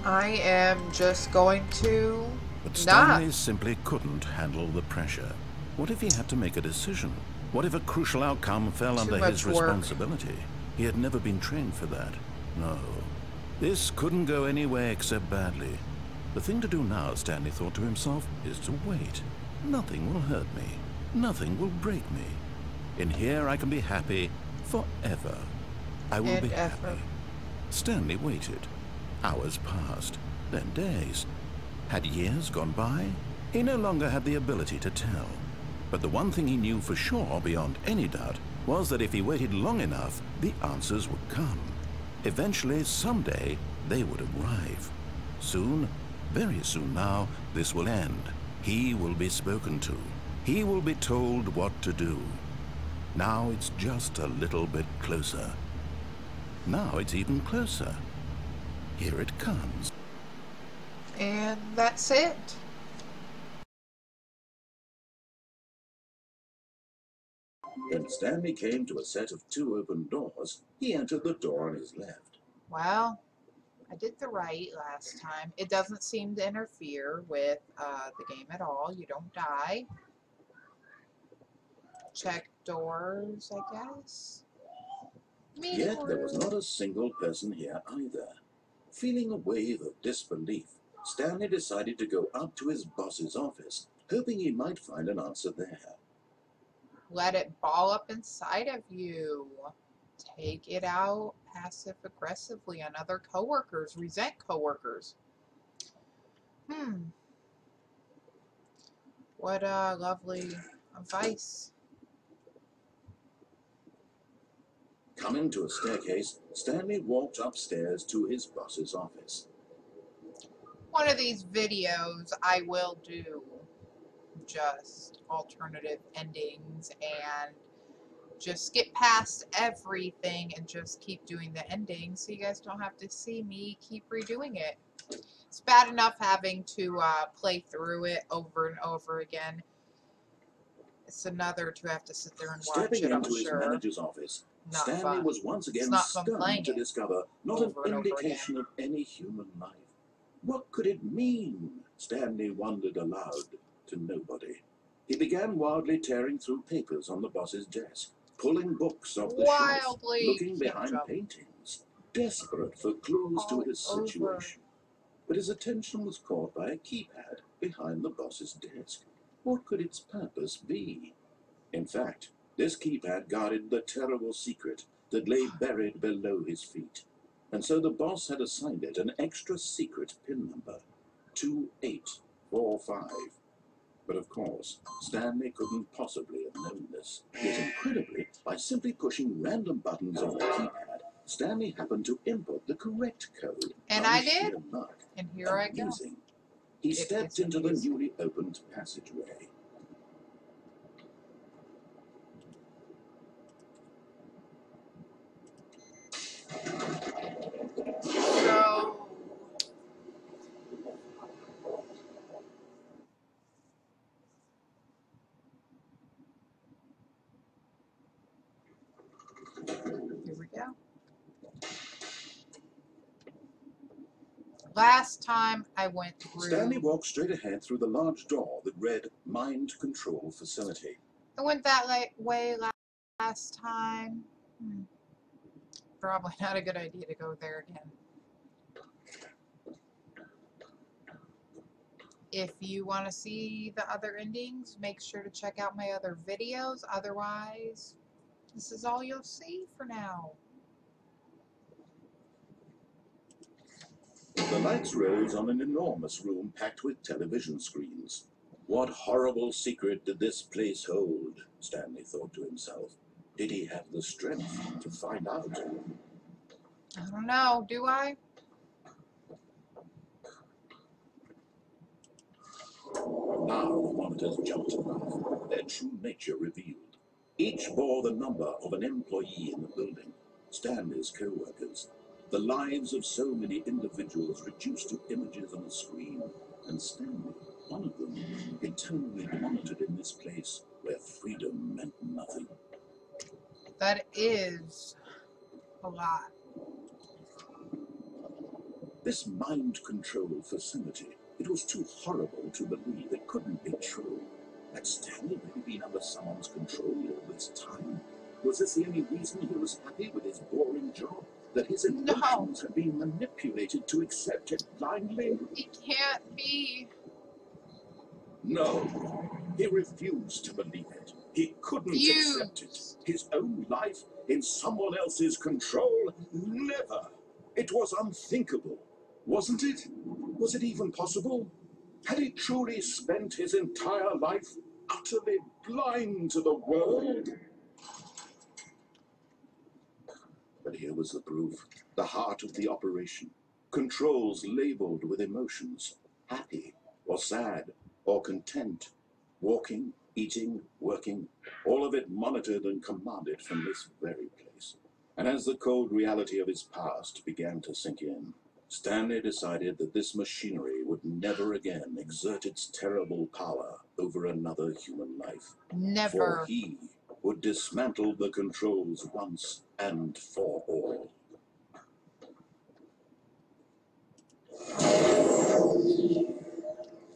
I am just going to But not. Stanley simply couldn't handle the pressure. What if he had to make a decision? What if a crucial outcome fell Too under his much work. responsibility? He had never been trained for that. No. This couldn't go any way except badly. The thing to do now, Stanley thought to himself, is to wait. Nothing will hurt me. Nothing will break me. In here I can be happy forever. I will be happy. Stanley waited. Hours passed, then days. Had years gone by? He no longer had the ability to tell. But the one thing he knew for sure, beyond any doubt, was that if he waited long enough, the answers would come. Eventually, someday, they would arrive. Soon, very soon now, this will end. He will be spoken to. He will be told what to do. Now it's just a little bit closer. Now it's even closer. Here it comes. And that's it. When Stanley came to a set of 2 open doors, he entered the door on his left. Well, I did the right last time. It doesn't seem to interfere with the game at all. You don't die. Check doors, I guess. Yet there was not a single person here either. Feeling a wave of disbelief, Stanley decided to go up to his boss's office, hoping he might find an answer there. Let it ball up inside of you. Take it out passive-aggressively on other coworkers. Resent coworkers. What a lovely advice. Coming to a staircase, Stanley walked upstairs to his boss's office. One of these videos I will do just alternative endings and just skip past everything and just keep doing the ending so you guys don't have to see me keep redoing it. It's bad enough having to play through it over and over again. It's another to have to sit there and watch Stepping it, I'm into his sure. manager's office, Not Stanley fun. was once again It's not fun playing stunned to it discover not an over and over indication of any human life. What could it mean? Stanley wondered aloud to nobody. He began wildly tearing through papers on the boss's desk, pulling books off the shelf, looking behind paintings, desperate for clues to his situation. But his attention was caught by a keypad behind the boss's desk. What could its purpose be? In fact, this keypad guarded the terrible secret that lay buried below his feet. And so the boss had assigned it an extra secret PIN number, 2845. But of course, Stanley couldn't possibly have known this. Yet incredibly, by simply pushing random buttons on the keypad, Stanley happened to input the correct code. And I did. Luck. And here I go. He stepped into the newly opened passageway. So here we go. Last time I went through... Stanley walked straight ahead through the large door that read Mind Control Facility. I went that way last time. Probably not a good idea to go there again. If you want to see the other endings, make sure to check out my other videos. Otherwise, this is all you'll see for now. The lights rose on an enormous room packed with television screens. What horrible secret did this place hold? Stanley thought to himself. Did he have the strength to find out? I don't know, do I? Now the monitors jumped to life, their true nature revealed. Each bore the number of an employee in the building, Stanley's co-workers. The lives of so many individuals reduced to images on a screen, and Stanley, one of them, eternally monitored in this place where freedom meant nothing. That is a lot. This mind control facility, it was too horrible to believe. It couldn't be true. Had Stanley really been under someone's control all this time? Was this the only reason he was happy with his boring job? That his emotions had been manipulated to accept it blindly? It can't be. No, he refused to believe it. He couldn't accept it. His own life in someone else's control? Never. It was unthinkable, wasn't it? Was it even possible? Had he truly spent his entire life utterly blind to the world? But here was the proof, the heart of the operation. Controls labeled with emotions, happy or sad or content, walking, eating, working, all of it monitored and commanded from this very place. And as the cold reality of his past began to sink in, Stanley decided that this machinery would never again exert its terrible power over another human life. Never. For he would dismantle the controls once and for all.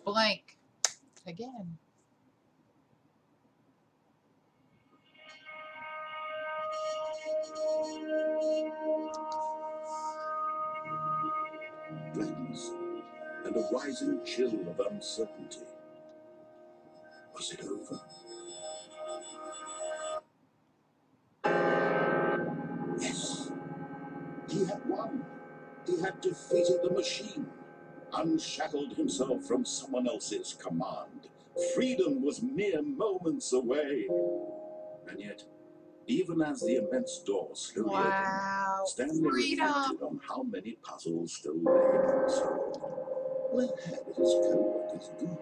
Blank. Again. Blackness and a rising chill of uncertainty. Was it over? Yes. He had won. He had defeated the machine, unshackled himself from someone else's command. Freedom was mere moments away. And yet, even as the immense door slowly opened, Stanley reflected on how many puzzles still lay unsolved. Where had his co-workers gone?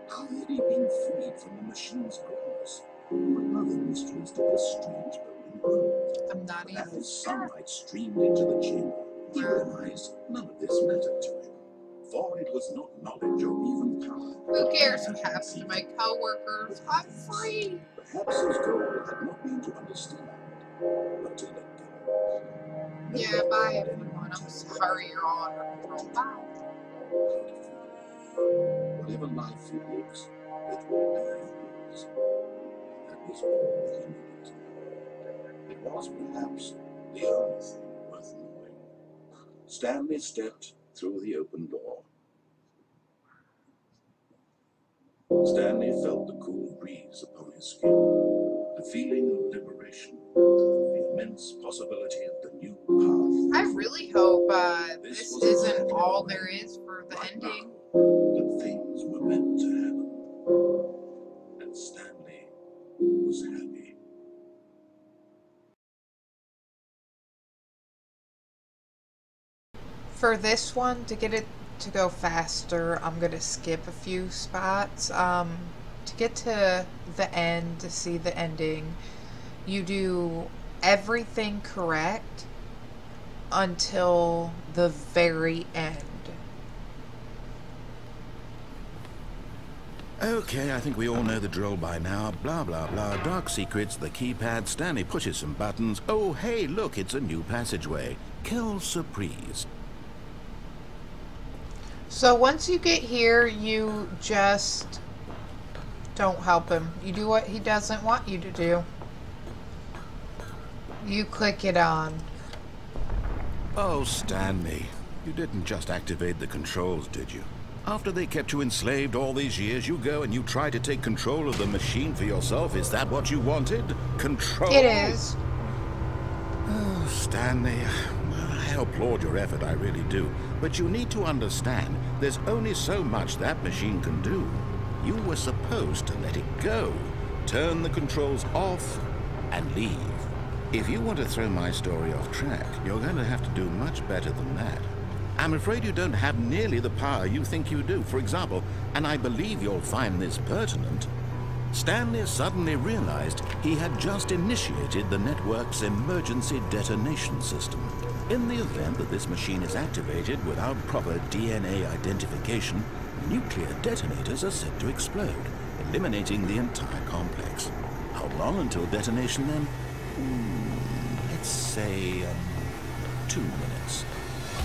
How had he been freed from the machine's grasp? What other mysteries did this strange building hold? I'm not even. As sunlight streamed into the chamber, he realized none of this mattered to him, for it was not knowledge or even power. Who cares what happens to my co-workers? I'm free. Perhaps his goal had not been to understand, but to let go. Yeah, bye everyone. I'm sorry you're all under control. Bye. Whatever life he lives, it will be his. That was all he needed. It was perhaps the only thing worth knowing. Stanley stepped through the open door. Stanley felt the cool breeze upon his skin, the feeling of liberation, the immense possibility of the new path. I really hope this isn't all there is for the ending. That things were meant to happen, and Stanley was happy. For this one, to get it to go faster, I'm gonna skip a few spots. To get to the end, to see the ending, you do everything correct until the very end. Okay, I think we all know the drill by now. Blah, blah, blah. Dark secrets, the keypad. Stanley pushes some buttons. Oh, hey, look, it's a new passageway. Quelle surprise. So once you get here, you just don't help him. You do what he doesn't want you to do. You click it on. Oh, Stanley, you didn't just activate the controls, did you? After they kept you enslaved all these years, you go and you try to take control of the machine for yourself. Is that what you wanted? Control? It is. Oh, Stanley, I applaud your effort, I really do. But you need to understand, there's only so much that machine can do. You were supposed to let it go, turn the controls off, and leave. If you want to throw my story off track, you're going to have to do much better than that. I'm afraid you don't have nearly the power you think you do. For example, and I believe you'll find this pertinent, Stanley suddenly realized he had just initiated the network's emergency detonation system. In the event that this machine is activated without proper DNA identification, nuclear detonators are set to explode, eliminating the entire complex. How long until detonation then? Let's say 2 minutes.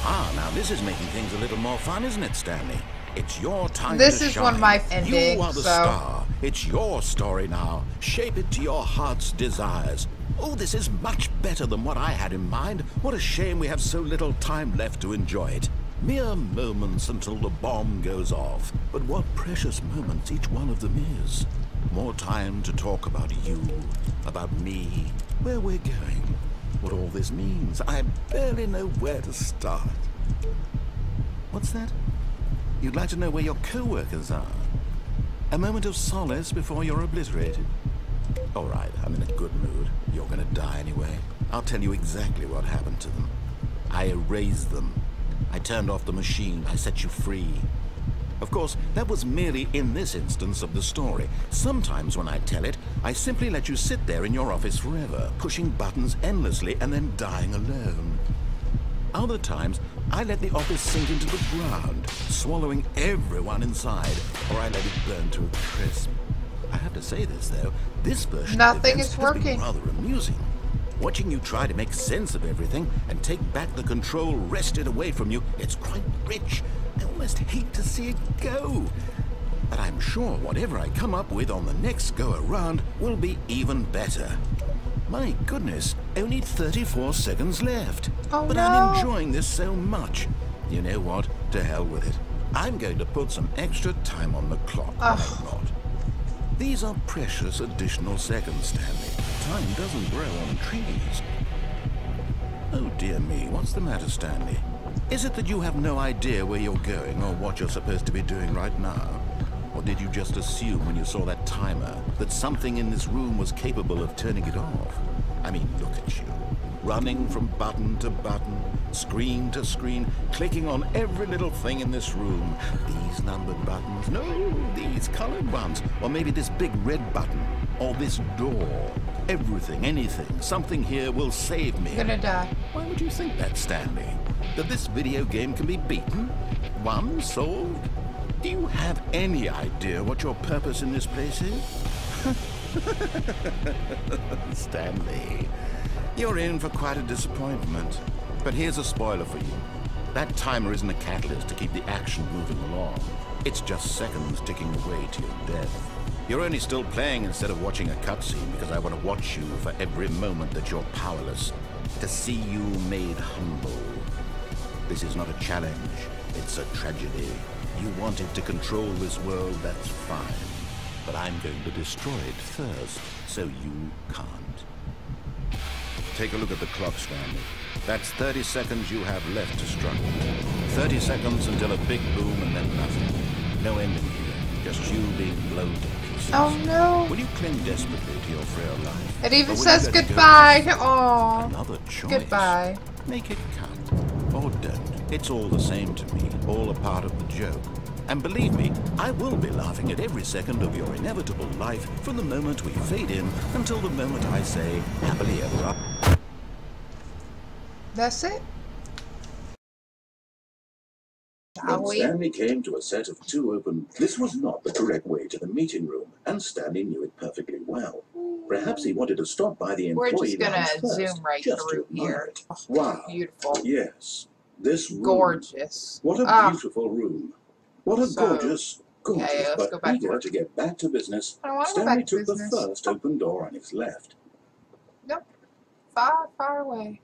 Ah, now this is making things a little more fun, isn't it, Stanley? It's your time This to is shine. one of my endings, You are the star. It's your story now. Shape it to your heart's desires. Oh, this is much better than what I had in mind. What a shame we have so little time left to enjoy it. Mere moments until the bomb goes off. But what precious moments each one of them is. More time to talk about you, about me, where we're going, what all this means. I barely know where to start. What's that? You'd like to know where your co-workers are? A moment of solace before you're obliterated? All right, I'm in a good mood. You're gonna die anyway. I'll tell you exactly what happened to them. I erased them. I turned off the machine. I set you free. Of course, that was merely in this instance of the story. Sometimes when I tell it, I simply let you sit there in your office forever, pushing buttons endlessly and then dying alone. Other times, I let the office sink into the ground, swallowing everyone inside, or I let it burn to a crisp. I have to say this, though, this version of events has been rather amusing. Watching you try to make sense of everything and take back the control wrested away from you, it's quite rich. I almost hate to see it go. But I'm sure whatever I come up with on the next go-around will be even better. My goodness, only 34 seconds left. Oh, but no. I'm enjoying this so much. You know what? To hell with it. I'm going to put some extra time on the clock. Why not? These are precious additional seconds, Stanley. Time doesn't grow on trees. Oh dear me, what's the matter, Stanley? Is it that you have no idea where you're going or what you're supposed to be doing right now? Or did you just assume when you saw that timer that something in this room was capable of turning it off? I mean, look at you. Running from button to button, screen to screen, clicking on every little thing in this room. These numbered buttons, no, these colored ones. Or maybe this big red button, or this door. Everything, anything, something here will save me. I'm gonna die. Why would you think that, Stanley? That this video game can be beaten? Won? Solved? Do you have any idea what your purpose in this place is? Stanley, you're in for quite a disappointment. But here's a spoiler for you. That timer isn't a catalyst to keep the action moving along. It's just seconds ticking away to your death. You're only still playing instead of watching a cutscene because I want to watch you for every moment that you're powerless. To see you made humble. This is not a challenge. It's a tragedy. You wanted to control this world, that's fine. But I'm going to destroy it first, so you can't. Take a look at the clock, Stanley. That's 30 seconds you have left to struggle. 30 seconds until a big boom and then nothing. No ending here, just you being blown to pieces. Oh no. Will you cling desperately to your frail life? It even says goodbye. Oh. Another choice. Goodbye. Make it count. Or don't. It's all the same to me, all a part of the joke. And believe me, I will be laughing at every second of your inevitable life from the moment we fade in until the moment I say, happily ever after. That's it? When Stanley came to a set of two open, this was not the correct way to the meeting room, and Stanley knew it perfectly well. Perhaps he wanted to stop by the employee We're just gonna lounge zoom right just through to admire here. it. Wow. Beautiful. Yes. This room. Gorgeous. What a beautiful room. What a gorgeous, okay, let's go but back eager to get back to business, I don't want to go Stanley back to took the business. first open door on his left. Nope. Far, far away.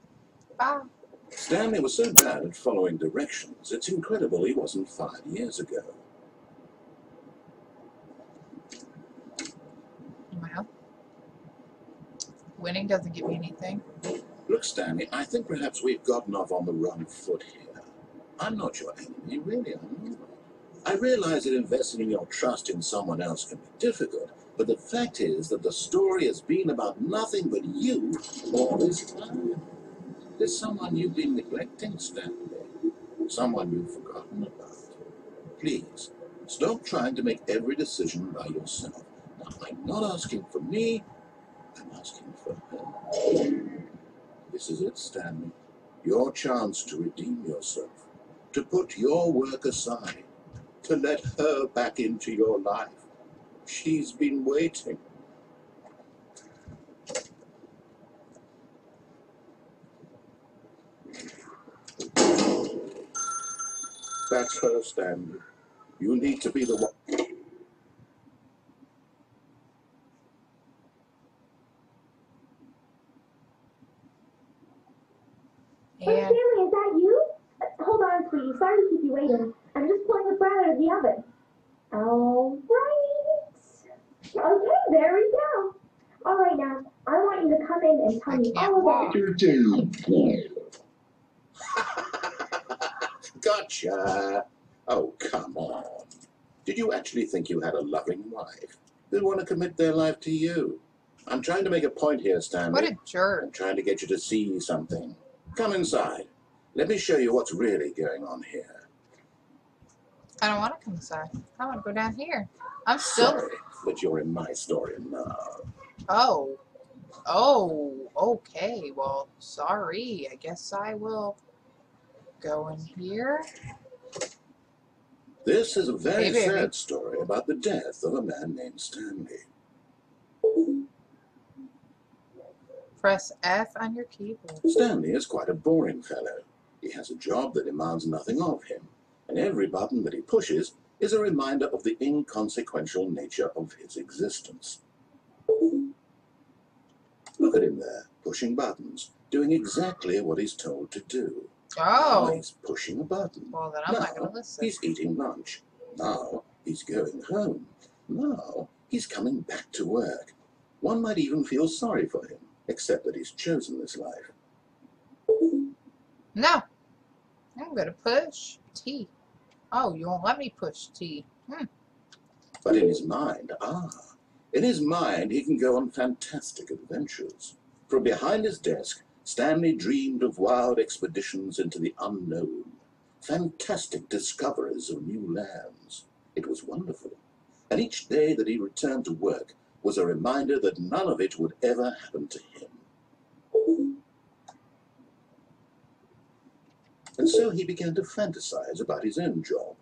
Bye. Stanley was so bad at following directions, it's incredible he wasn't 5 years ago. Well, winning doesn't give me anything. Look, Stanley, I think perhaps we've gotten off on the wrong foot here. I'm not your enemy, really, I'm not. I realize that investing in your trust in someone else can be difficult, but the fact is that the story has been about nothing but you all this time. There's someone you've been neglecting, Stanley. Someone you've forgotten about. Please, stop trying to make every decision by yourself. Now, I'm not asking for me, I'm asking for her. This is it, Stanley. Your chance to redeem yourself. To put your work aside. To let her back into your life. She's been waiting. That's her, Stanley. You need to be the one. Hey, Stanley, is that you? Hold on, sweetie. Sorry to keep you waiting. I'm just pulling the bread out of the oven. All right. Okay, there we go. All right, now, I want you to come in and tell me all about your day. Gotcha. Oh, come on. Did you actually think you had a loving wife who'd want to commit their life to you? I'm trying to make a point here, Stanley. What a jerk. I'm trying to get you to see something. Come inside. Let me show you what's really going on here. I don't want to come inside. I want to go down here. I'm still... Sorry, but you're in my story now. Oh. Oh, okay. Well, sorry. I guess I will go in here. This is a very Hey, sad story about the death of a man named Stanley. Press F on your keyboard. Stanley is quite a boring fellow. He has a job that demands nothing of him, and every button that he pushes is a reminder of the inconsequential nature of his existence. Look at him there, pushing buttons, doing exactly what he's told to do. Now Oh. he's pushing a button. Well, then I'm Now not going to listen. he's eating lunch. Now he's going home. Now he's coming back to work. One might even feel sorry for him, except that he's chosen this life. No. I'm going to push T. Oh, you won't let me push T. But in his mind, in his mind he can go on fantastic adventures. From behind his desk, Stanley dreamed of wild expeditions into the unknown, fantastic discoveries of new lands. It was wonderful. And each day that he returned to work was a reminder that none of it would ever happen to him. And so he began to fantasize about his own job.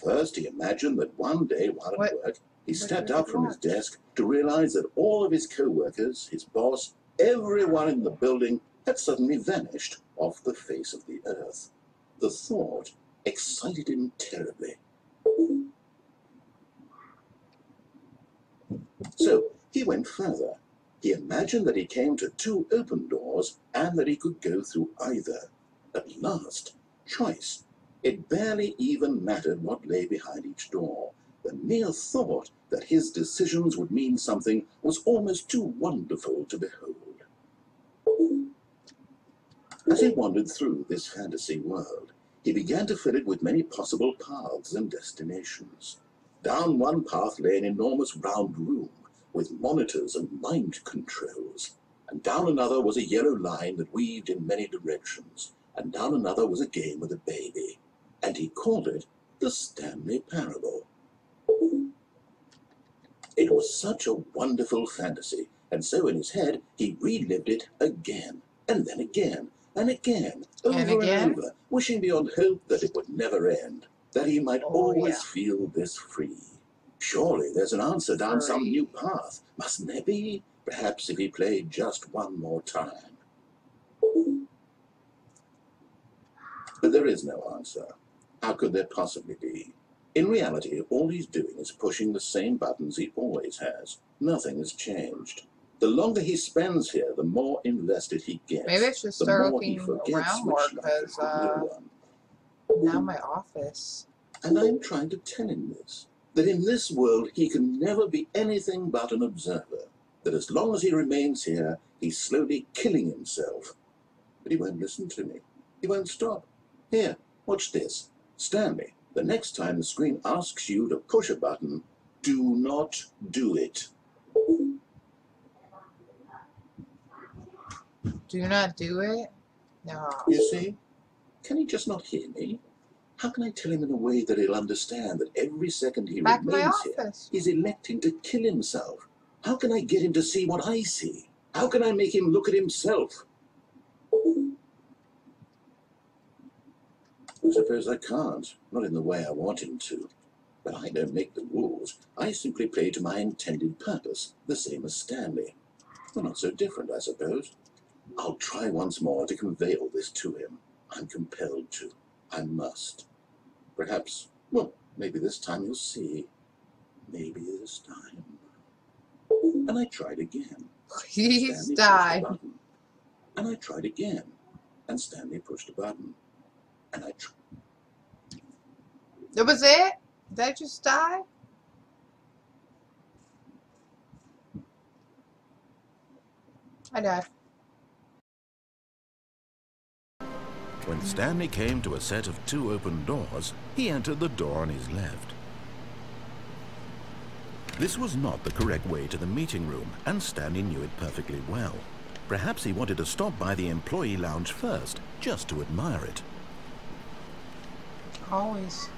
First, he imagined that one day while at work, he stepped up from his desk to realize that all of his co-workers, his boss, everyone in the building had suddenly vanished off the face of the earth. The thought excited him terribly. So he went further. He imagined that he came to two open doors and that he could go through either. At last, choice. It barely even mattered what lay behind each door. The mere thought that his decisions would mean something was almost too wonderful to behold. As he wandered through this fantasy world, he began to fill it with many possible paths and destinations. Down one path lay an enormous round room with monitors and mind controls, and down another was a yellow line that weaved in many directions, and down another was a game with a baby, and he called it the Stanley Parable. It was such a wonderful fantasy, and so in his head he relived it again, and then again, and again, over and over, wishing beyond hope that it would never end, that he might always feel this free. Surely there's an answer down some new path, mustn't there be? Perhaps if he played just one more time. But there is no answer. How could there possibly be? In reality, all he's doing is pushing the same buttons he always has. Nothing has changed. The longer he spends here, the more invested he gets. Maybe I should start looking around more, because now my office. And I'm trying to tell him this, that in this world he can never be anything but an observer, that as long as he remains here, he's slowly killing himself. But he won't listen to me. He won't stop. Here, watch this. Stanley, the next time the screen asks you to push a button, do not do it. Do not do it? No. You see? Can he just not hear me? How can I tell him in a way that he'll understand that every second he remains here, he's electing to kill himself? How can I get him to see what I see? How can I make him look at himself? I suppose I can't, not in the way I want him to. But I don't make the rules. I simply play to my intended purpose, the same as Stanley. We're not so different, I suppose. I'll try once more to convey all this to him. I'm compelled to. I must. Perhaps, well, maybe this time you'll see. Maybe this time. And I tried again. Please Stanley die. pushed a button. And I tried again. And Stanley pushed a button. And I tried. That was it? Did I just die? I died. When Stanley came to a set of 2 open doors, he entered the door on his left. This was not the correct way to the meeting room, and Stanley knew it perfectly well. Perhaps he wanted to stop by the employee lounge first, just to admire it. Always.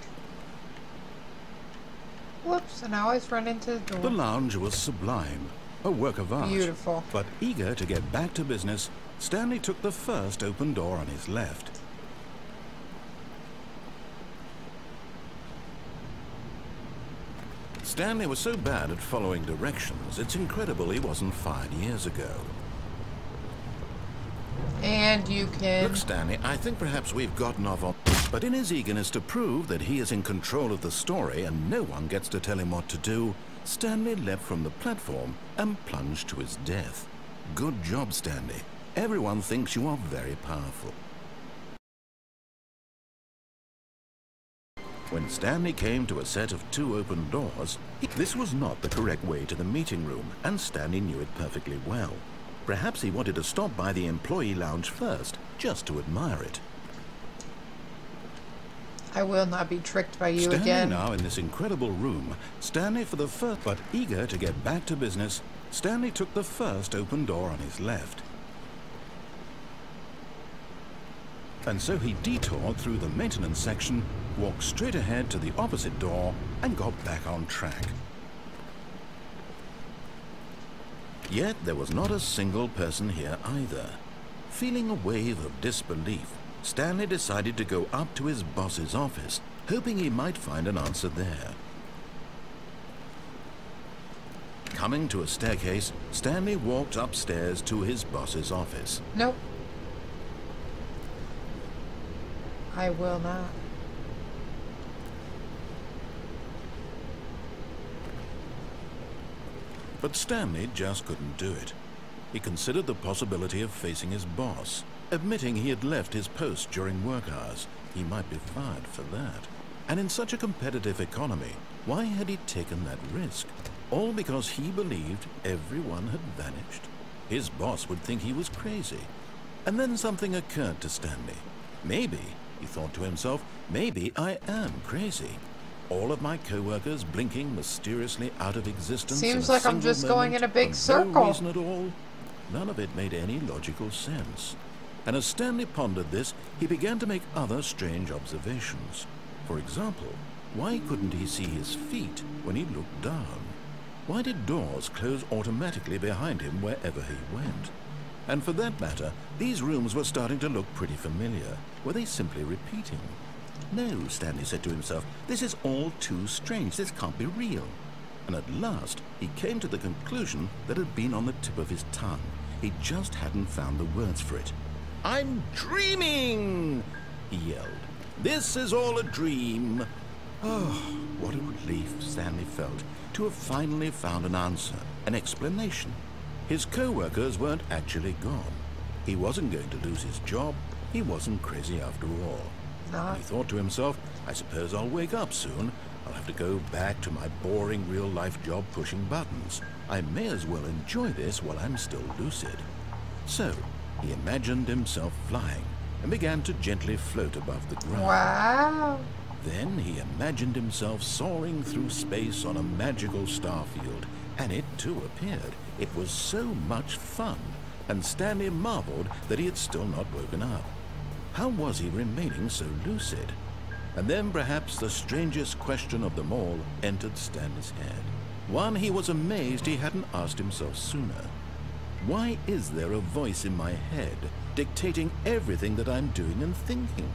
Whoops, and I always run into the door. The lounge was sublime, a work of art. Beautiful. But eager to get back to business, Stanley took the first open door on his left. Stanley was so bad at following directions, it's incredible he wasn't fired years ago. And you can... Look, Stanley, I think perhaps we've gotten off on... But in his eagerness to prove that he is in control of the story and no one gets to tell him what to do, Stanley leapt from the platform and plunged to his death. Good job, Stanley. Everyone thinks you are very powerful. When Stanley came to a set of 2 open doors, this was not the correct way to the meeting room, and Stanley knew it perfectly well. Perhaps he wanted to stop by the employee lounge first, just to admire it. I will not be tricked by you Standing again. now in this incredible room, Stanley for the first... But eager to get back to business, Stanley took the first open door on his left. And so he detoured through the maintenance section, walked straight ahead to the opposite door, and got back on track. Yet there was not a single person here either. Feeling a wave of disbelief, Stanley decided to go up to his boss's office, hoping he might find an answer there. Coming to a staircase, Stanley walked upstairs to his boss's office. Nope. I will not. But Stanley just couldn't do it. He considered the possibility of facing his boss, admitting he had left his post during work hours. He might be fired for that. And in such a competitive economy, why had he taken that risk? All because he believed everyone had vanished. His boss would think he was crazy. And then something occurred to Stanley. Maybe, he thought to himself, maybe I am crazy. All of my co-workers blinking mysteriously out of existence. Seems like I'm just going in a big circle. No reason at all. None of it made any logical sense. And as Stanley pondered this, he began to make other strange observations. For example, why couldn't he see his feet when he looked down? Why did doors close automatically behind him wherever he went? And for that matter, these rooms were starting to look pretty familiar. Were they simply repeating? No, Stanley said to himself, this is all too strange. This can't be real. And at last, he came to the conclusion that had been on the tip of his tongue. He just hadn't found the words for it. "I'm dreaming!" he yelled. "This is all a dream." Oh, what a relief Stanley felt to have finally found an answer, an explanation. His co-workers weren't actually gone. He wasn't going to lose his job. He wasn't crazy after all. He thought to himself, I suppose I'll wake up soon. I'll have to go back to my boring real-life job pushing buttons. I may as well enjoy this while I'm still lucid. So, he imagined himself flying and began to gently float above the ground. Wow. Then he imagined himself soaring through space on a magical starfield, and it too appeared. It was so much fun, and Stanley marveled that he had still not woken up. How was he remaining so lucid? And then perhaps the strangest question of them all entered Stanley's head. One he was amazed he hadn't asked himself sooner. Why is there a voice in my head dictating everything that I'm doing and thinking?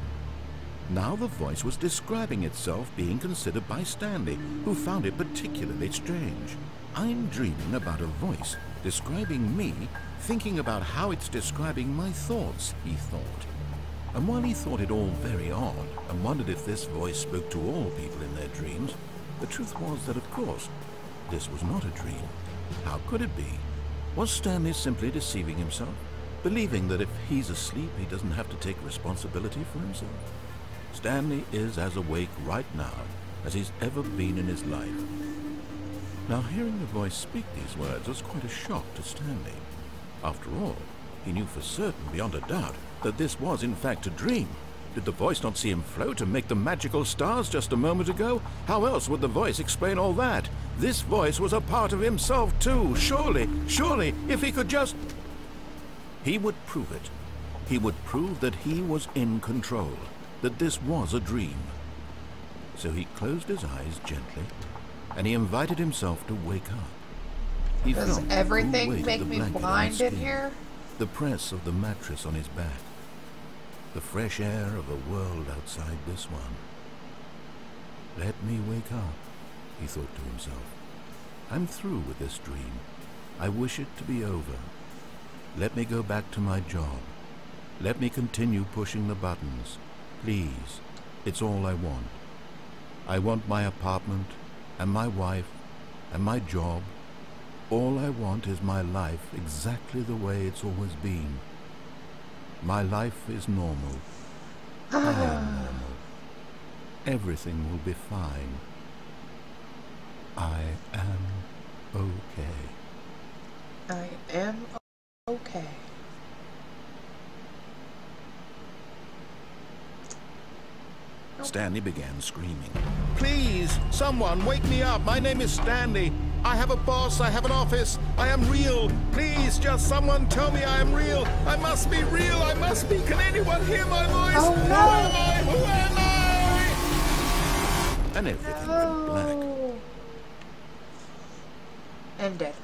Now the voice was describing itself being considered by Stanley, who found it particularly strange. I'm dreaming about a voice describing me, thinking about how it's describing my thoughts, he thought. And while he thought it all very odd and wondered if this voice spoke to all people in their dreams, the truth was that, of course, this was not a dream. How could it be? Was Stanley simply deceiving himself, believing that if he's asleep, he doesn't have to take responsibility for himself? Stanley is as awake right now as he's ever been in his life. Now, hearing the voice speak these words was quite a shock to Stanley. After all, he knew for certain, beyond a doubt, that this was in fact a dream. Did the voice not see him float and make the magical stars just a moment ago? How else would the voice explain all that? This voice was a part of himself too. Surely, if he could just... He would prove it. He would prove that he was in control, that this was a dream. So he closed his eyes gently, and he invited himself to wake up. He Does felt the everything weight of make the me blanket on blind his in skin, here? the press of the mattress on his back, the fresh air of a world outside this one. Let me wake up, he thought to himself. I'm through with this dream. I wish it to be over. Let me go back to my job. Let me continue pushing the buttons. Please, it's all I want. I want my apartment, and my wife, and my job. All I want is my life exactly the way it's always been. My life is normal. I am normal. Everything will be fine. I am okay. I am okay. Stanley began screaming. Please, someone, wake me up. My name is Stanley. I have a boss. I have an office. I am real. Please, just someone tell me I am real. I must be real. I must be. Can anyone hear my voice? Oh, Who no. am I? Who am I? And everything went black. Ended.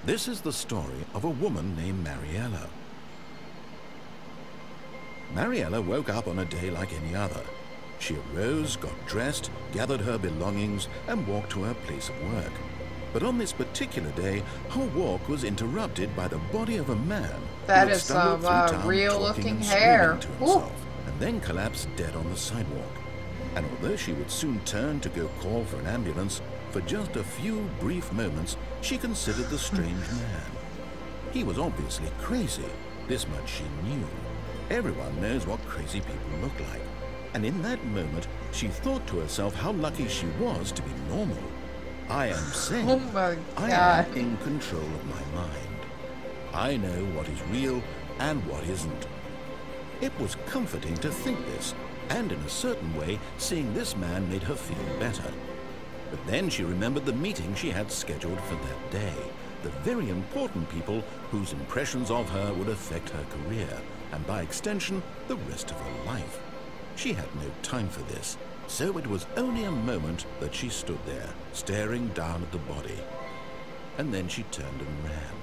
This is the story of a woman named Mariella. Mariella woke up on a day like any other. She arose, got dressed, gathered her belongings, and walked to her place of work. But on this particular day, her walk was interrupted by the body of a man That who had is stumbled some through town real-looking talking and hair. screaming to Ooh. himself, and then collapsed dead on the sidewalk. And although she would soon turn to go call for an ambulance, for just a few brief moments, she considered the strange man. He was obviously crazy. This much she knew. Everyone knows what crazy people look like. And in that moment, she thought to herself how lucky she was to be normal. I am sane. Oh my I God. am in control of my mind. I know what is real and what isn't. It was comforting to think this, and in a certain way, seeing this man made her feel better. But then she remembered the meeting she had scheduled for that day, the very important people whose impressions of her would affect her career, and by extension, the rest of her life. She had no time for this, so it was only a moment that she stood there, staring down at the body. And then she turned and ran.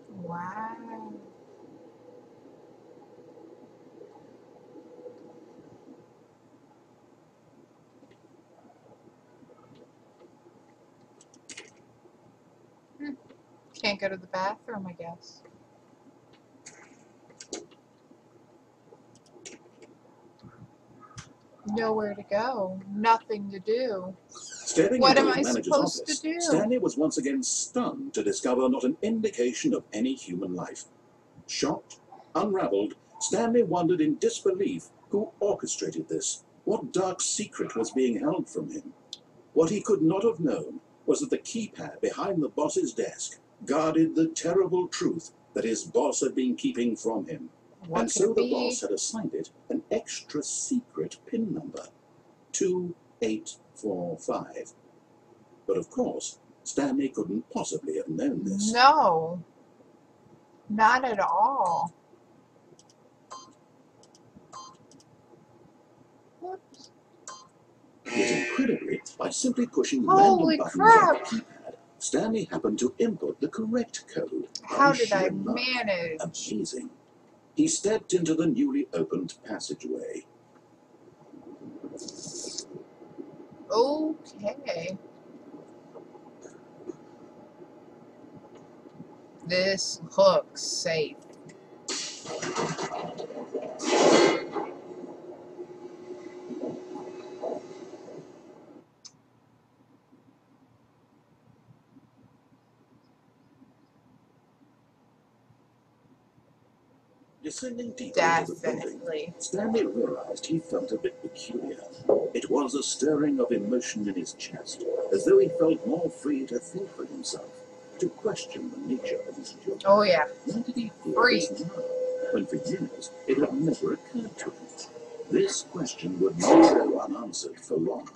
Wow. Can't go to the bathroom, I guess. Nowhere to go. Nothing to do. Staring What into am his I manager's supposed to office, do? Stanley was once again stunned to discover not an indication of any human life. Shocked, unraveled, Stanley wondered in disbelief who orchestrated this, what dark secret was being held from him. What he could not have known was that the keypad behind the boss's desk guarded the terrible truth that his boss had been keeping from him. What And could so it the be? boss had assigned it an extra secret PIN number, 2845. But of course, Stanley couldn't possibly have known this. No. Not at all. Whoops. Yet incredibly, by simply pushing Holy random buttons crap. on the keypad, Stanley happened to input the correct code. How By did I sheer luck. manage? Amazing. He stepped into the newly opened passageway. Okay. This looks safe. Descending deeper into the building, Definitely. Stanley realized he felt a bit peculiar. It was a stirring of emotion in his chest, as though he felt more free to think for himself, to question the nature of his job. Oh yeah. Why did he feel Free. this now, when for years it had never occurred to him? This question would not go unanswered for long.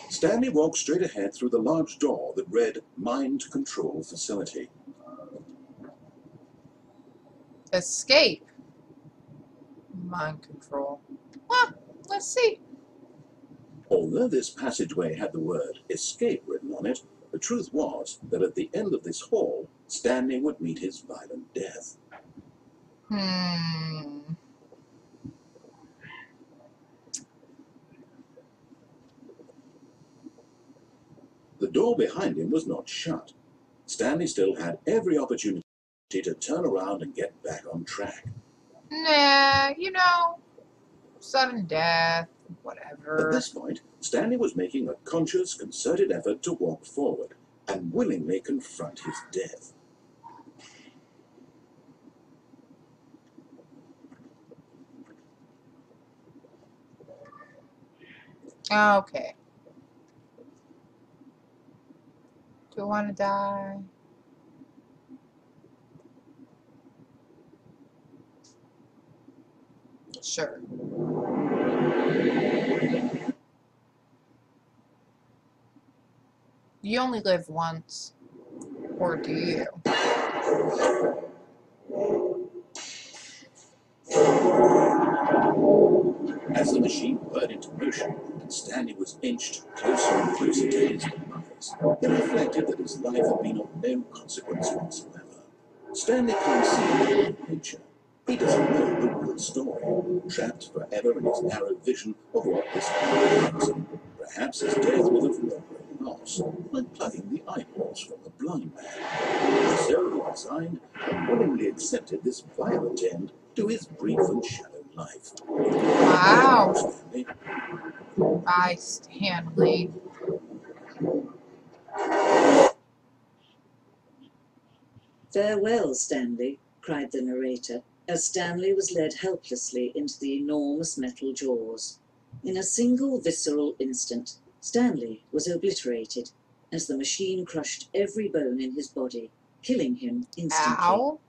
Stanley walked straight ahead through the large door that read Mind Control Facility. Escape. Mind control. Huh, let's see. Although this passageway had the word escape written on it, the truth was that at the end of this hall, Stanley would meet his violent death. The door behind him was not shut. Stanley still had every opportunity to turn around and get back on track. Nah, you know, sudden death, whatever. At this point, Stanley was making a conscious, concerted effort to walk forward and willingly confront his death. Okay. Do I want to die? Sure. You only live once. Or do you? As the machine whirred into motion and Stanley was inched closer and closer to his demise, he reflected that his life had been of no consequence whatsoever. Stanley can't see nature. He doesn't know the real story, trapped forever in his narrow vision of what this world is. Perhaps his death was of no great loss, like plugging the eyeballs from a blind man. So he resigned and willingly accepted this violent end to his brief and shallow life. Wow. Bye, Stanley. "Farewell, Stanley," cried the narrator, as Stanley was led helplessly into the enormous metal jaws. In a single visceral instant, Stanley was obliterated, as the machine crushed every bone in his body, killing him instantly. Ow.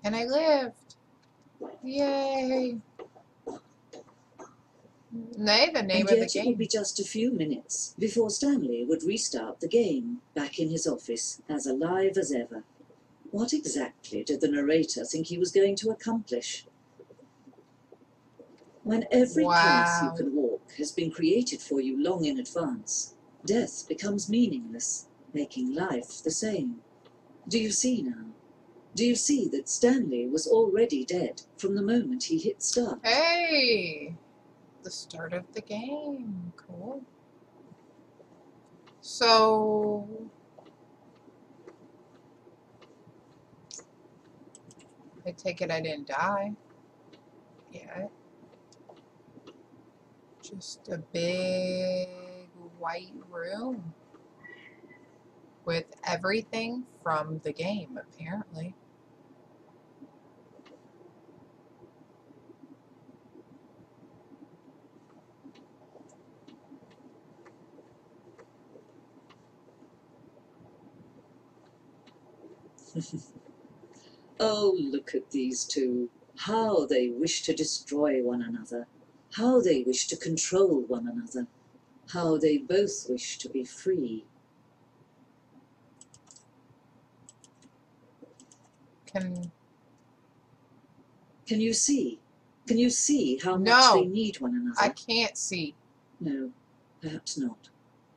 And I lived. Yay. Nay, the name And of the yet it would game. be just a few minutes before Stanley would restart the game, back in his office, as alive as ever. What exactly did the narrator think he was going to accomplish? When every path you can walk has been created for you long in advance, death becomes meaningless, making life the same. Do you see now? Do you see that Stanley was already dead from the moment he hit start? Hey! The start of the game. Cool. So... I take it I didn't die yet. Just a big white room with everything from the game, apparently. Oh, look at these two. How they wish to destroy one another. How they wish to control one another. How they both wish to be free. Can you see? Can you see how much they need one another? I can't see. No, perhaps not.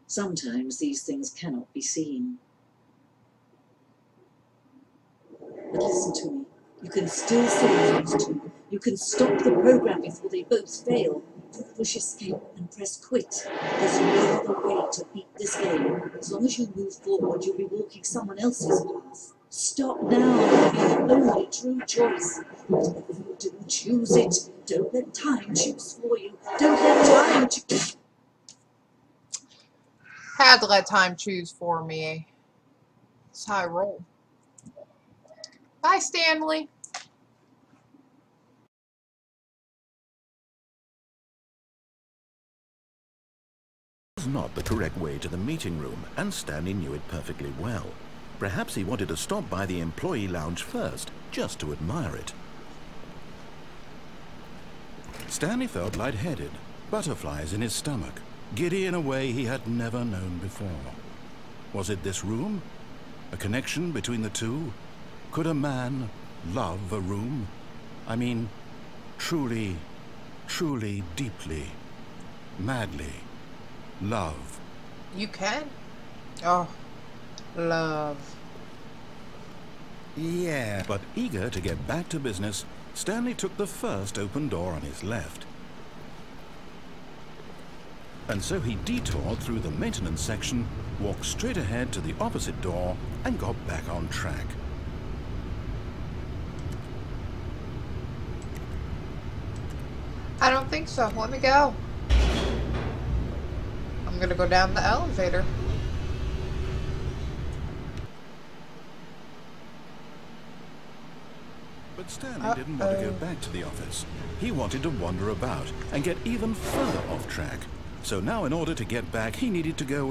Sometimes these things cannot be seen. But listen to me. You can still save those two. You can stop the program before they both fail. Push escape and press quit. There's no other way to beat this game. As long as you move forward, you'll be walking someone else's path. Stop now. It'll be the only true choice. Whatever you do, choose it. Don't let time choose for you. Don't let time choose. Had to let time choose for me. That's how I roll. Bye, Stanley. It was not the correct way to the meeting room, and Stanley knew it perfectly well. Perhaps he wanted to stop by the employee lounge first, just to admire it. Stanley felt lightheaded, butterflies in his stomach, giddy in a way he had never known before. Was it this room? A connection between the two? Could a man love a room? I mean, truly, truly, deeply, madly love. You can. Oh, love. Yeah. But eager to get back to business, Stanley took the first open door on his left. And so he detoured through the maintenance section, walked straight ahead to the opposite door, and got back on track. I don't think so. Let me go. I'm gonna go down the elevator. But Stanley didn't want to go back to the office. He wanted to wander about and get even further off track. So now, in order to get back, he needed to go,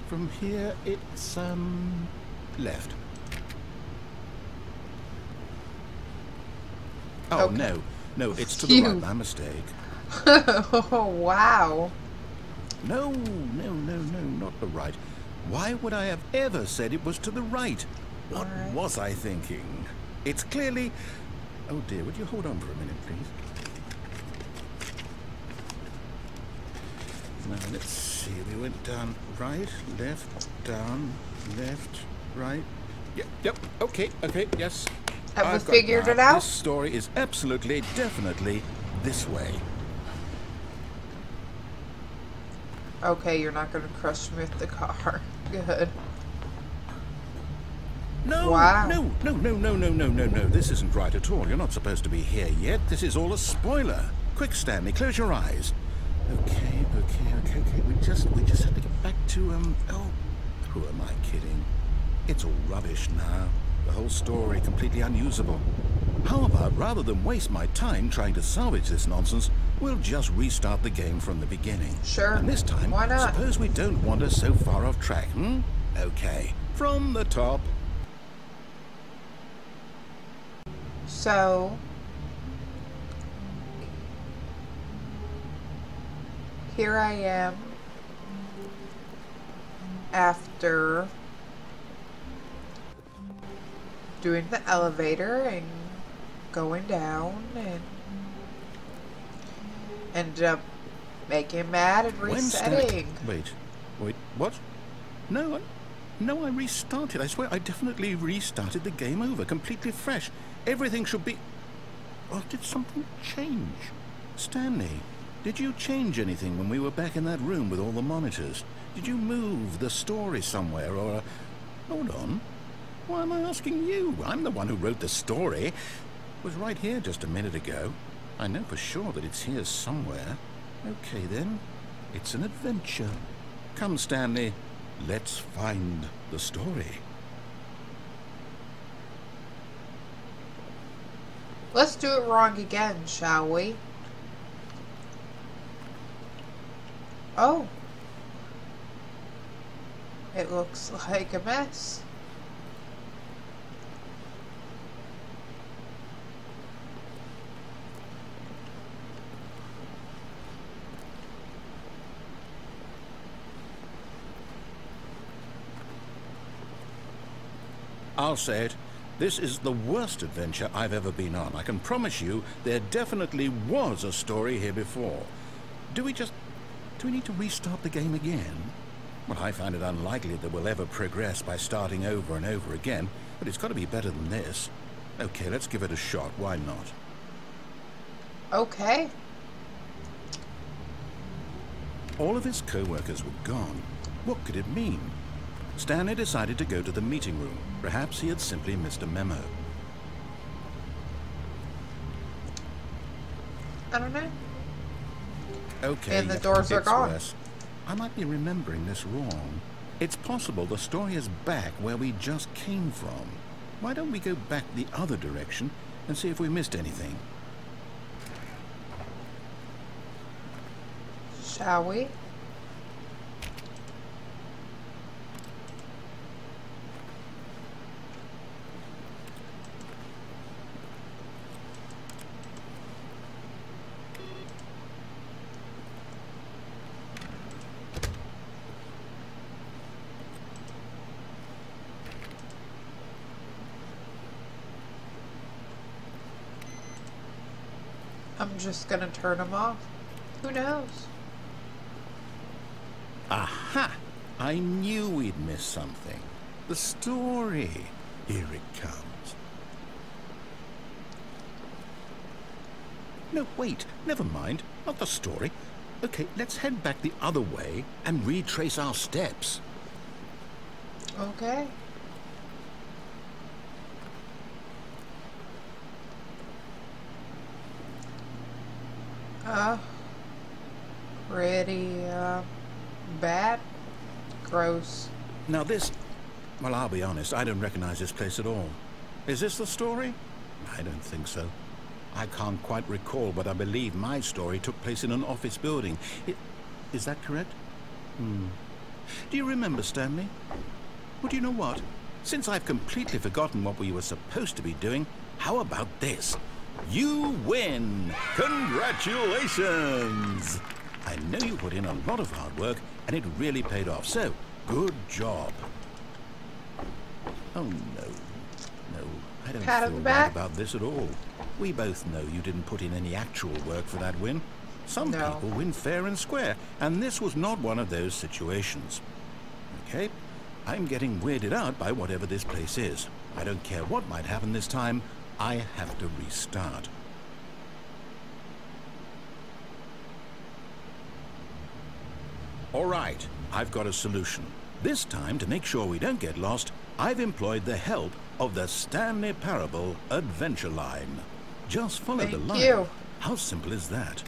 from here, it's, left. Oh, Okay. no, it's to the right, my mistake. Oh, wow. No, not the right. Why would I have ever said it was to the right? What was I thinking? It's clearly... Oh dear, would you hold on for a minute, please? Now, let's see. We went down right, left, down, left, right. Yep, okay, yes. Have we I've got figured now. it out? This story is absolutely, definitely this way. Okay, you're not gonna crush me with the car. Good. No, Wow. no. This isn't right at all. You're not supposed to be here yet. This is all a spoiler. Quick, Stanley, close your eyes. Okay. We just have to get back to, oh, who am I kidding? It's all rubbish now. The whole story completely unusable. How about, rather than waste my time trying to salvage this nonsense, we'll just restart the game from the beginning. Sure. And this time, Why not? suppose we don't wander so far off track, hmm? Okay, from the top. So, here I am after doing the elevator and going down and ended up making mad and resetting. Wait, what? No, I restarted. I swear I definitely restarted the game over, completely fresh. Everything should be... Or did something change? Stanley, did you change anything when we were back in that room with all the monitors? Did you move the story somewhere or... Hold on. Why am I asking you? I'm the one who wrote the story. It was right here just a minute ago. I know for sure that it's here somewhere. Okay then, it's an adventure. Come, Stanley, let's find the story. Let's do it wrong again, shall we? Oh. It looks like a mess. I'll say it. This is the worst adventure I've ever been on. I can promise you there definitely was a story here before. Do we need to restart the game again? Well, I find it unlikely that we'll ever progress by starting over and over again, but it's got to be better than this. Okay, let's give it a shot. Why not? Okay. All of his co-workers were gone. What could it mean? Stanley decided to go to the meeting room. Perhaps he had simply missed a memo. I don't know. Okay, And the yet doors are gets gone. worse. I might be remembering this wrong. It's possible the story is back where we just came from. Why don't we go back the other direction and see if we missed anything? Shall we? I'm just gonna turn them off. Who knows? Aha! I knew we'd missed something. The story. Here it comes. No, wait. Never mind. Not the story. Okay, let's head back the other way and retrace our steps. Okay. Pretty, bad. Gross. Now this... Well, I'll be honest, I don't recognize this place at all. Is this the story? I don't think so. I can't quite recall, but I believe my story took place in an office building. Is that correct? Do you remember, Stanley? Well, do you know what? Since I've completely forgotten what we were supposed to be doing, how about this? You win! Congratulations! I know you put in a lot of hard work, and it really paid off, so good job. Oh, no. No, I don't Pat on feel the right back? about this at all. We both know you didn't put in any actual work for that win. Some No. people win fair and square, and this was not one of those situations. Okay? I'm getting weirded out by whatever this place is. I don't care what might happen this time. I have to restart. All right, I've got a solution. This time, to make sure we don't get lost, I've employed the help of the Stanley Parable Adventure Line. Just follow the Thank line. you. How simple is that?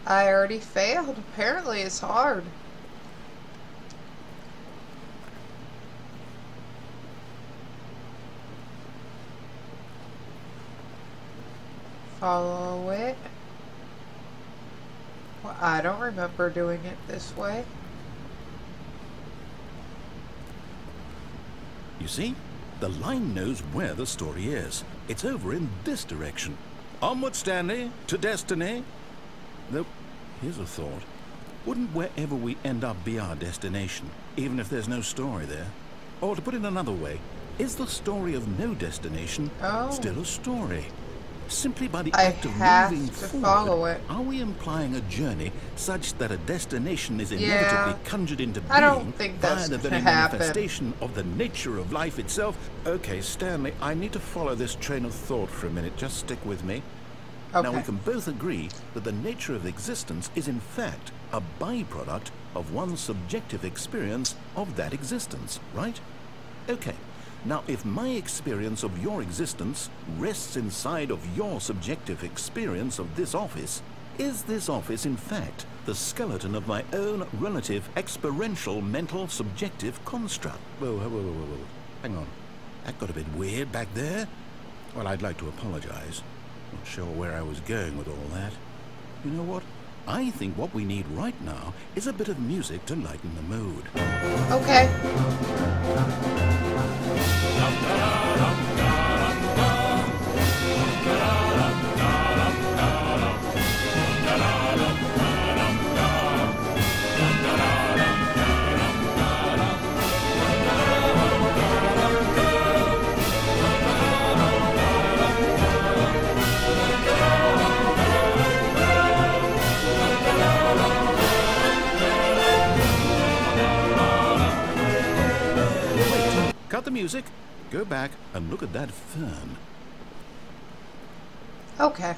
I already failed. Apparently it's hard. Follow it. Well, I don't remember doing it this way. You see? The line knows where the story is. It's over in this direction. Onward, Stanley, to destiny. Though, here's a thought. Wouldn't wherever we end up be our destination, even if there's no story there? Or to put it another way, is the story of no destination still a story? Simply by the I act of have moving to forward, follow it. are we implying a journey such that a destination is inevitably conjured into being I don't think via that's the very gonna happen. manifestation of the nature of life itself? Okay, Stanley, I need to follow this train of thought for a minute. Just stick with me. Okay. Now, we can both agree that the nature of existence is in fact a byproduct of one's subjective experience of that existence, right? Okay. Now, if my experience of your existence rests inside of your subjective experience of this office, is this office, in fact, the skeleton of my own relative experiential mental subjective construct? Whoa. Hang on. That got a bit weird back there. Well, I'd like to apologize. Not sure where I was going with all that. You know what? I think what we need right now is a bit of music to lighten the mood. Okay. cut the music, go back and look at that fern. Okay.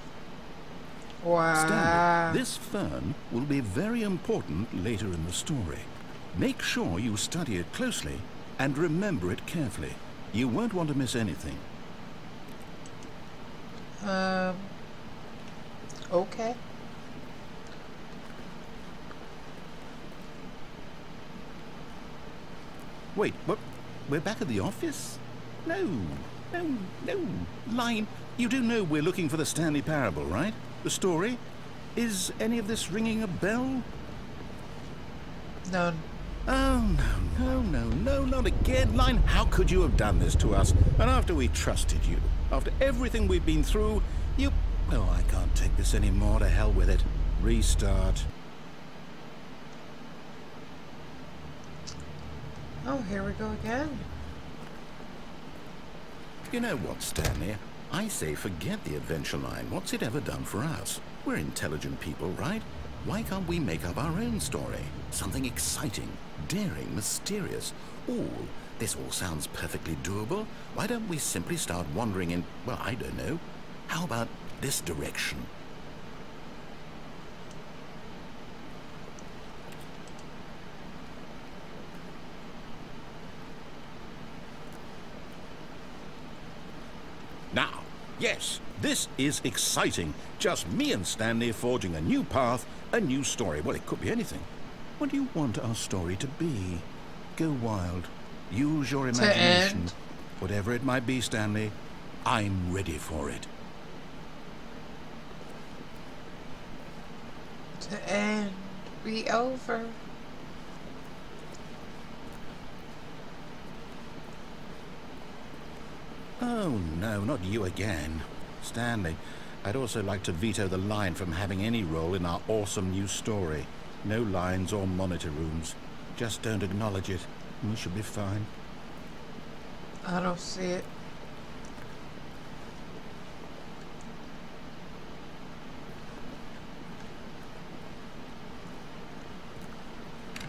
Wow. Stanley, this fern will be very important later in the story. Make sure you study it closely and remember it carefully. You won't want to miss anything. Okay. Wait, what? We're back at the office? No. Line, you do know we're looking for the Stanley Parable, right? The story? Is any of this ringing a bell? None. Oh, no, not again. Line, how could you have done this to us? And after we trusted you, after everything we've been through, you... Oh, I can't take this anymore. To hell with it. Restart. Oh, here we go again. You know what, Stanley? I say forget the adventure line. What's it ever done for us? We're intelligent people, right? Why can't we make up our own story? Something exciting, daring, mysterious. Ooh, this all sounds perfectly doable. Why don't we simply start wandering in, well, I don't know. How about this direction? Now, yes, this is exciting. Just me and Stanley forging a new path, a new story. Well, it could be anything. What do you want our story to be? Go wild. Use your imagination. Whatever it might be, Stanley, I'm ready for it. To end. Be over. Oh, no, not you again. Stanley, I'd also like to veto the line from having any role in our awesome new story. No lines or monitor rooms. Just don't acknowledge it, and we should be fine. I don't see it.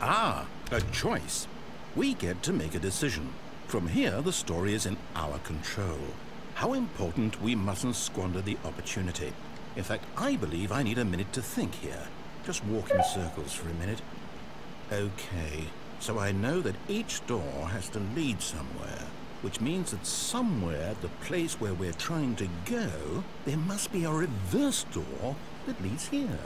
Ah, a choice. We get to make a decision. From here, the story is in our control. How important we mustn't squander the opportunity. In fact, I believe I need a minute to think here. Just walk in circles for a minute. Okay, so I know that each door has to lead somewhere, which means that somewhere at the place where we're trying to go, there must be a reverse door that leads here.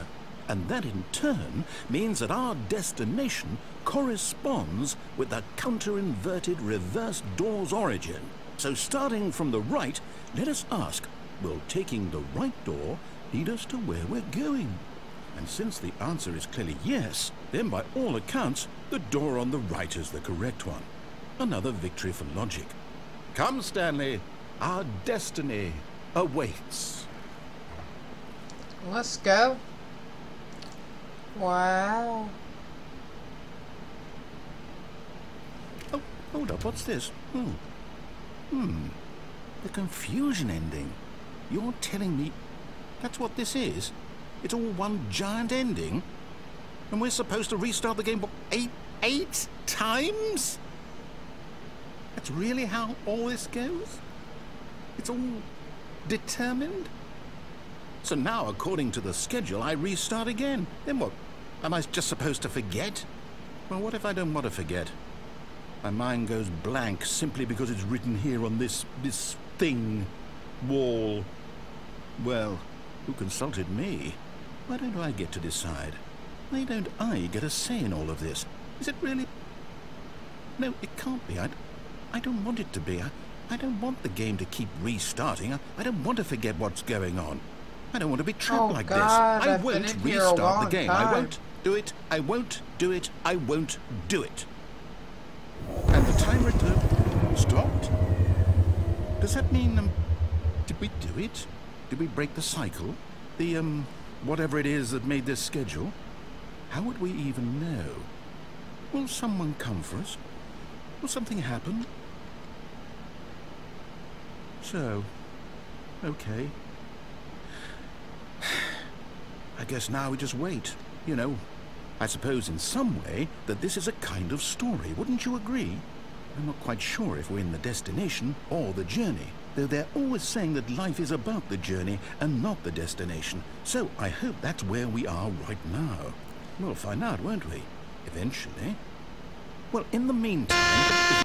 And that in turn means that our destination corresponds with the counter-inverted reverse door's origin. So starting from the right, let us ask, will taking the right door lead us to where we're going? And since the answer is clearly yes, then by all accounts, the door on the right is the correct one. Another victory for logic. Come, Stanley, our destiny awaits. Let's go. Wow. Oh, hold up, what's this? The confusion ending. You're telling me that's what this is? It's all one giant ending? And we're supposed to restart the game, what, eight times? That's really how all this goes? It's all determined? So now, according to the schedule, I restart again. Then what? Am I just supposed to forget? Well, what if I don't want to forget? My mind goes blank simply because it's written here on this thing, wall. Well, who consulted me? Why don't I get to decide? Why don't I get a say in all of this? Is it really? No, it can't be. I don't want it to be. I don't want the game to keep restarting. I don't want to forget what's going on. I don't want to be trapped like God, this. I I've won't been in here a restart the long game. time. I won't do it. I won't do it. I won't do it. And the timer stopped. Does that mean, did we do it? Did we break the cycle? The, whatever it is that made this schedule? How would we even know? Will someone come for us? Will something happen? So, okay. I guess now we just wait, you know. I suppose in some way that this is a kind of story, wouldn't you agree? I'm not quite sure if we're in the destination or the journey, though they're always saying that life is about the journey and not the destination. So I hope that's where we are right now. We'll find out, won't we? Eventually. Well, in the meantime...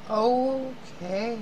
Okay.